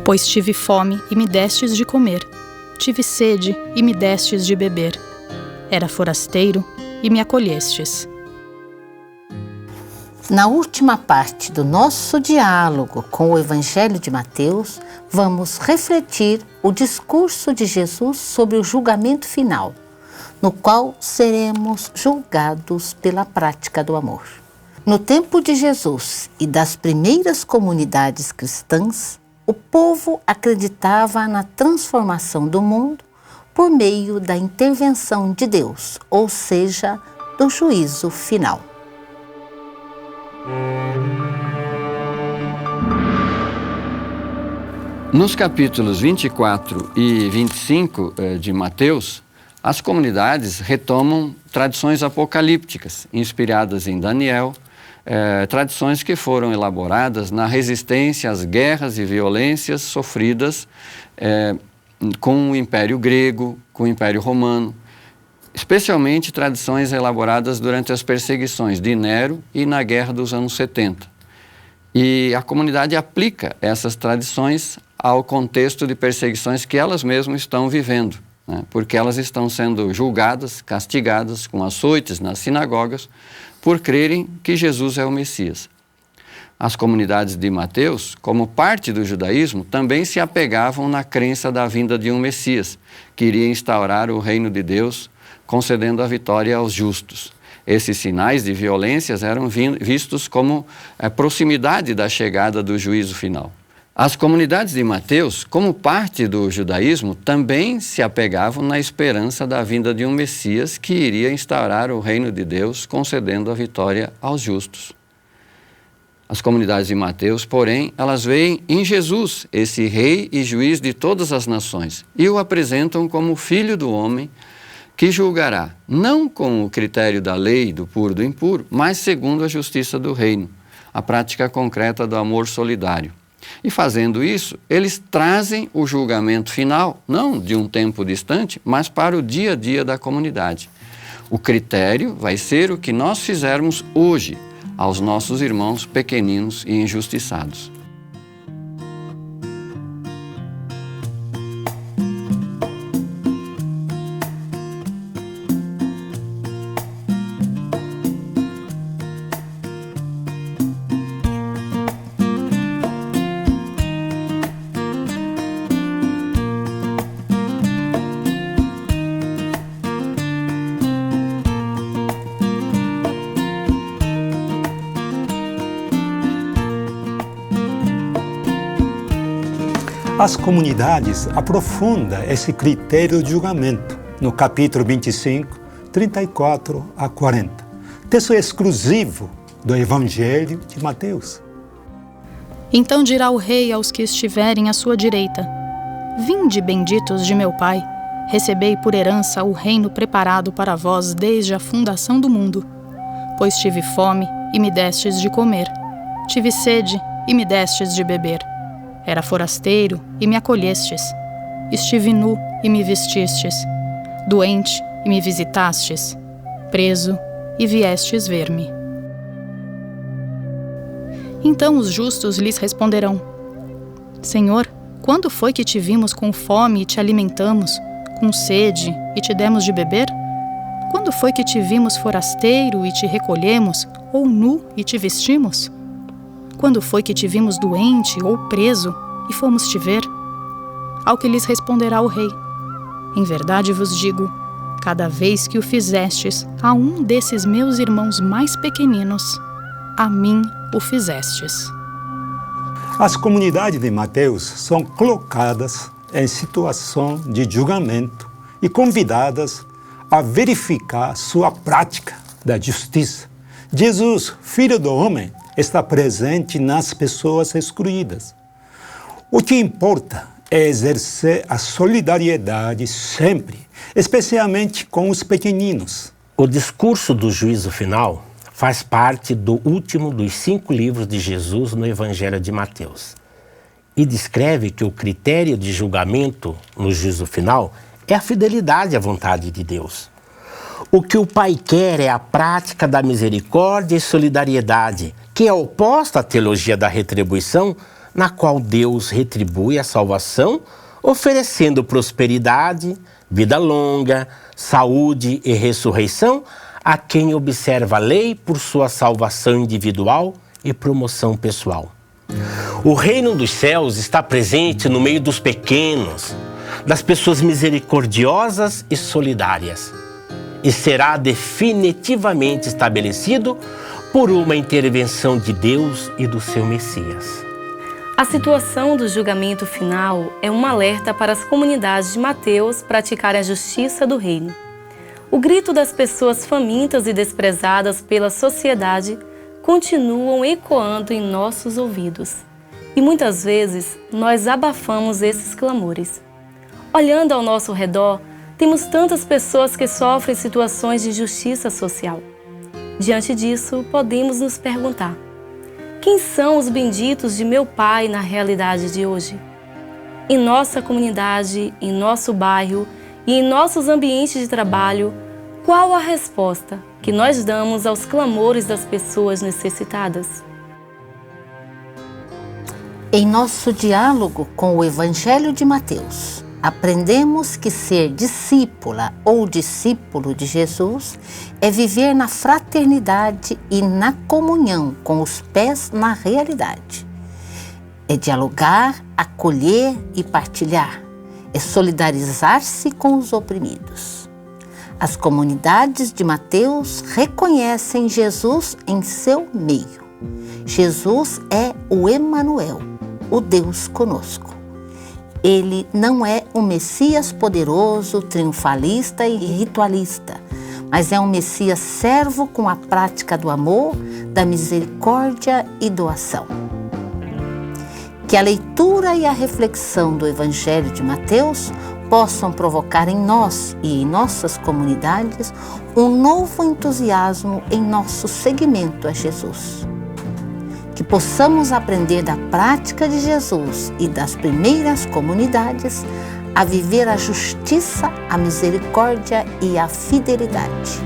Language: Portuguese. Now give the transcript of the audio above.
Pois tive fome e me destes de comer, tive sede e me destes de beber. Era forasteiro e me acolhestes. Na última parte do nosso diálogo com o Evangelho de Mateus, vamos refletir o discurso de Jesus sobre o julgamento final, no qual seremos julgados pela prática do amor. No tempo de Jesus e das primeiras comunidades cristãs, o povo acreditava na transformação do mundo por meio da intervenção de Deus, ou seja, do juízo final. Nos capítulos 24 e 25 de Mateus, as comunidades retomam tradições apocalípticas, inspiradas em Daniel, tradições que foram elaboradas na resistência às guerras e violências sofridas com o Império Grego, com o Império Romano, especialmente tradições elaboradas durante as perseguições de Nero e na Guerra dos anos 70. E a comunidade aplica essas tradições ao contexto de perseguições que elas mesmas estão vivendo, né? Porque elas estão sendo julgadas, castigadas com açoites nas sinagogas por crerem que Jesus é o Messias. As comunidades de Mateus, como parte do judaísmo, também se apegavam na crença da vinda de um Messias, que iria instaurar o reino de Deus, concedendo a vitória aos justos. Esses sinais de violências eram vistos como a proximidade da chegada do juízo final. As comunidades de Mateus, como parte do judaísmo, também se apegavam na esperança da vinda de um Messias que iria instaurar o reino de Deus, concedendo a vitória aos justos. As comunidades de Mateus, porém, elas veem em Jesus esse rei e juiz de todas as nações e o apresentam como filho do homem que julgará, não com o critério da lei, do puro e do impuro, mas segundo a justiça do reino, a prática concreta do amor solidário. E fazendo isso, eles trazem o julgamento final, não de um tempo distante, mas para o dia a dia da comunidade. O critério vai ser o que nós fizermos hoje aos nossos irmãos pequeninos e injustiçados. As comunidades aprofundam esse critério de julgamento no capítulo 25, 34 a 40. Texto exclusivo do Evangelho de Mateus. Então dirá o rei aos que estiverem à sua direita: Vinde, benditos de meu Pai, recebei por herança o reino preparado para vós desde a fundação do mundo. Pois tive fome e me destes de comer, tive sede e me destes de beber. Era forasteiro e me acolhestes, estive nu e me vestistes, doente e me visitastes, preso e viestes ver-me. Então os justos lhes responderão: Senhor, quando foi que te vimos com fome e te alimentamos, com sede e te demos de beber? Quando foi que te vimos forasteiro e te recolhemos, ou nu e te vestimos? Quando foi que te vimos doente ou preso e fomos te ver? Ao que lhes responderá o rei: Em verdade vos digo, cada vez que o fizestes a um desses meus irmãos mais pequeninos, a mim o fizestes. As comunidades de Mateus são colocadas em situação de julgamento e convidadas a verificar sua prática da justiça. Jesus, Filho do Homem, está presente nas pessoas excluídas. O que importa é exercer a solidariedade sempre, especialmente com os pequeninos. O discurso do juízo final faz parte do último dos 5 livros de Jesus no Evangelho de Mateus e descreve que o critério de julgamento no juízo final é a fidelidade à vontade de Deus. O que o Pai quer é a prática da misericórdia e solidariedade, que é oposta à teologia da retribuição na qual Deus retribui a salvação, oferecendo prosperidade, vida longa, saúde e ressurreição a quem observa a lei por sua salvação individual e promoção pessoal. O reino dos céus está presente no meio dos pequenos, das pessoas misericordiosas e solidárias, e será definitivamente estabelecido por uma intervenção de Deus e do seu Messias. A situação do julgamento final é um alerta para as comunidades de Mateus praticarem a justiça do reino. O grito das pessoas famintas e desprezadas pela sociedade continuam ecoando em nossos ouvidos. E muitas vezes nós abafamos esses clamores. Olhando ao nosso redor, temos tantas pessoas que sofrem situações de injustiça social. Diante disso, podemos nos perguntar: quem são os benditos de meu Pai na realidade de hoje? Em nossa comunidade, em nosso bairro e em nossos ambientes de trabalho, qual a resposta que nós damos aos clamores das pessoas necessitadas? Em nosso diálogo com o Evangelho de Mateus, aprendemos que ser discípula ou discípulo de Jesus é viver na fraternidade e na comunhão com os pés na realidade. É dialogar, acolher e partilhar. É solidarizar-se com os oprimidos. As comunidades de Mateus reconhecem Jesus em seu meio. Jesus é o Emanuel, o Deus conosco. Ele não é um Messias poderoso, triunfalista e ritualista, mas é um Messias servo com a prática do amor, da misericórdia e doação. Que a leitura e a reflexão do Evangelho de Mateus possam provocar em nós e em nossas comunidades um novo entusiasmo em nosso seguimento a Jesus. Que possamos aprender da prática de Jesus e das primeiras comunidades a viver a justiça, a misericórdia e a fidelidade.